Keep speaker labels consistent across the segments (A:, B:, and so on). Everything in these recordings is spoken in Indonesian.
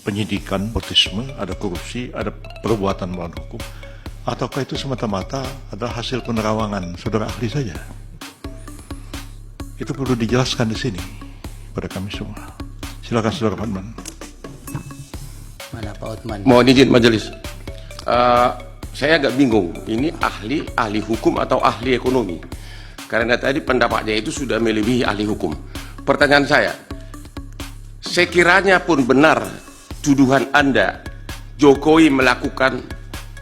A: penyidikan, nepotisme, ada korupsi, ada perbuatan melawan hukum, ataukah itu semata-mata adalah hasil penerawangan saudara ahli saja? Itu perlu dijelaskan di sini pada kami semua. Silakan saudara Hotman.
B: Mana Pak Hotman?
C: Mohon izin majelis. Saya agak bingung. Ini ahli hukum atau ahli ekonomi? Karena tadi pendapatnya itu sudah melebihi ahli hukum. Pertanyaan saya, sekiranya pun benar tuduhan Anda, Jokowi melakukan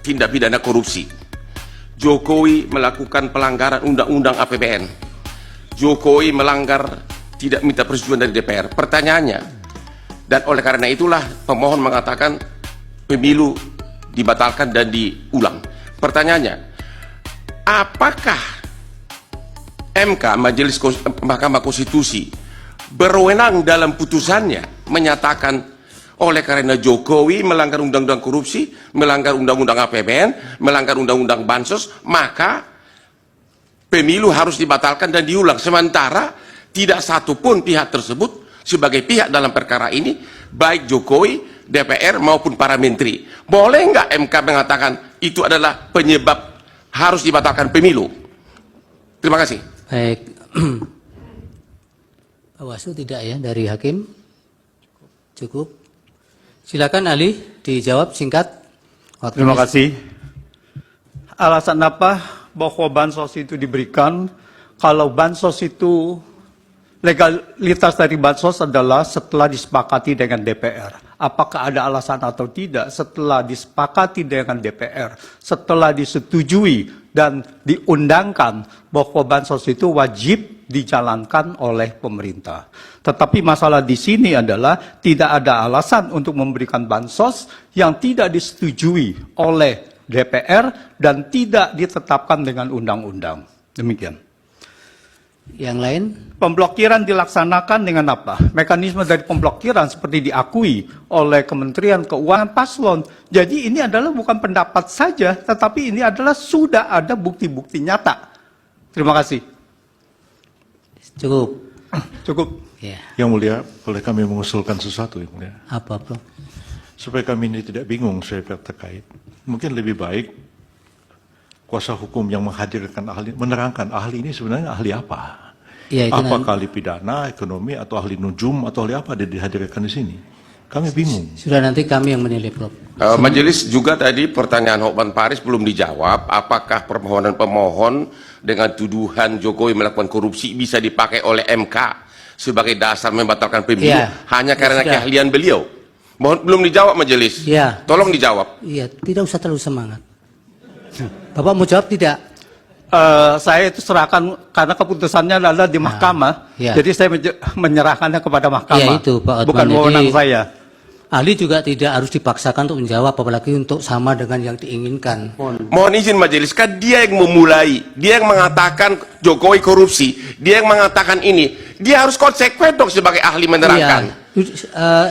C: tindak pidana korupsi, Jokowi melakukan pelanggaran undang-undang APBN, Jokowi melanggar tidak minta persetujuan dari DPR. Pertanyaannya, dan oleh karena itulah pemohon mengatakan pemilu dibatalkan dan diulang. Pertanyaannya, apakah MK, Mahkamah Konstitusi, berwenang dalam putusannya menyatakan oleh karena Jokowi melanggar undang-undang korupsi, melanggar undang-undang APBN, melanggar undang-undang bansos, maka pemilu harus dibatalkan dan diulang, sementara tidak satupun pihak tersebut sebagai pihak dalam perkara ini, baik Jokowi, DPR maupun para menteri. Boleh nggak MK mengatakan itu adalah penyebab harus dibatalkan pemilu? Terima kasih.
B: Baik. Bawaslu tidak ya dari hakim? Cukup. Silakan ahli dijawab singkat.
D: Terima kasih. Alasan apa bahwa bansos itu diberikan? Kalau bansos itu, legalitas dari bansos adalah setelah disepakati dengan DPR. Apakah ada alasan atau tidak? Setelah disepakati dengan DPR, setelah disetujui dan diundangkan bahwa bansos itu wajib dijalankan oleh pemerintah. Tetapi masalah di sini adalah tidak ada alasan untuk memberikan bansos yang tidak disetujui oleh DPR dan tidak ditetapkan dengan undang-undang. Demikian.
B: Yang lain?
D: Pemblokiran dilaksanakan dengan apa? Mekanisme dari pemblokiran seperti diakui oleh Kementerian Keuangan paslon. Jadi ini adalah bukan pendapat saja, tetapi ini adalah sudah ada bukti-bukti nyata. Terima kasih.
B: Cukup.
D: Cukup.
B: Ya.
A: Yang mulia, boleh kami mengusulkan sesuatu, yang mulia?
B: Apa, Bro?
A: Supaya kami ini tidak bingung saya terkait. Mungkin lebih baik kuasa hukum yang menghadirkan ahli, menerangkan ahli ini sebenarnya ahli apa?
B: Ya,
A: apakah ahli pidana, ekonomi, atau ahli nujum, atau ahli apa dia dihadirkan di sini? Kami bingung.
B: Sudah nanti kami yang menilai, Prof.
C: Majelis juga tadi pertanyaan Hotman Paris belum dijawab. Apakah permohonan pemohon dengan tuduhan Jokowi melakukan korupsi bisa dipakai oleh MK sebagai dasar membatalkan pemilu hanya karena keahlian beliau? Mohon belum dijawab majelis.
B: Ya.
C: Tolong dijawab.
B: Iya, tidak usah terlalu semangat. Bapak mau jawab tidak?
D: Saya itu serahkan karena keputusannya adalah di mahkamah.
B: Ya.
D: Jadi saya menyerahkannya kepada mahkamah.
B: Ya, itu, Pak Hotman.
D: Bukan wewenang saya.
B: Ahli juga tidak harus dipaksakan untuk menjawab, apalagi untuk sama dengan yang diinginkan.
C: Mohon izin majelis, kan dia yang memulai, dia yang mengatakan Jokowi korupsi, dia yang mengatakan ini, dia harus konsekuen dong sebagai ahli menerangkan.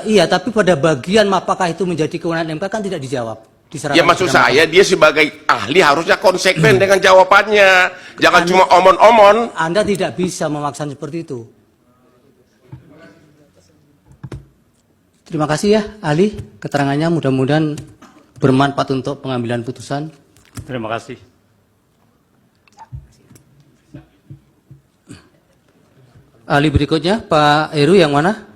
B: Iya, tapi pada bagian apakah itu menjadi kewenangan MK kan tidak dijawab.
C: Ya maksud saya dia sebagai ahli harusnya konsekuen dengan jawabannya, jangan cuma omon-omon.
B: Anda tidak bisa memaksa seperti itu. Terima kasih ya ahli, keterangannya mudah-mudahan bermanfaat untuk pengambilan putusan.
D: Terima kasih.
B: Ahli berikutnya Pak Heru yang mana?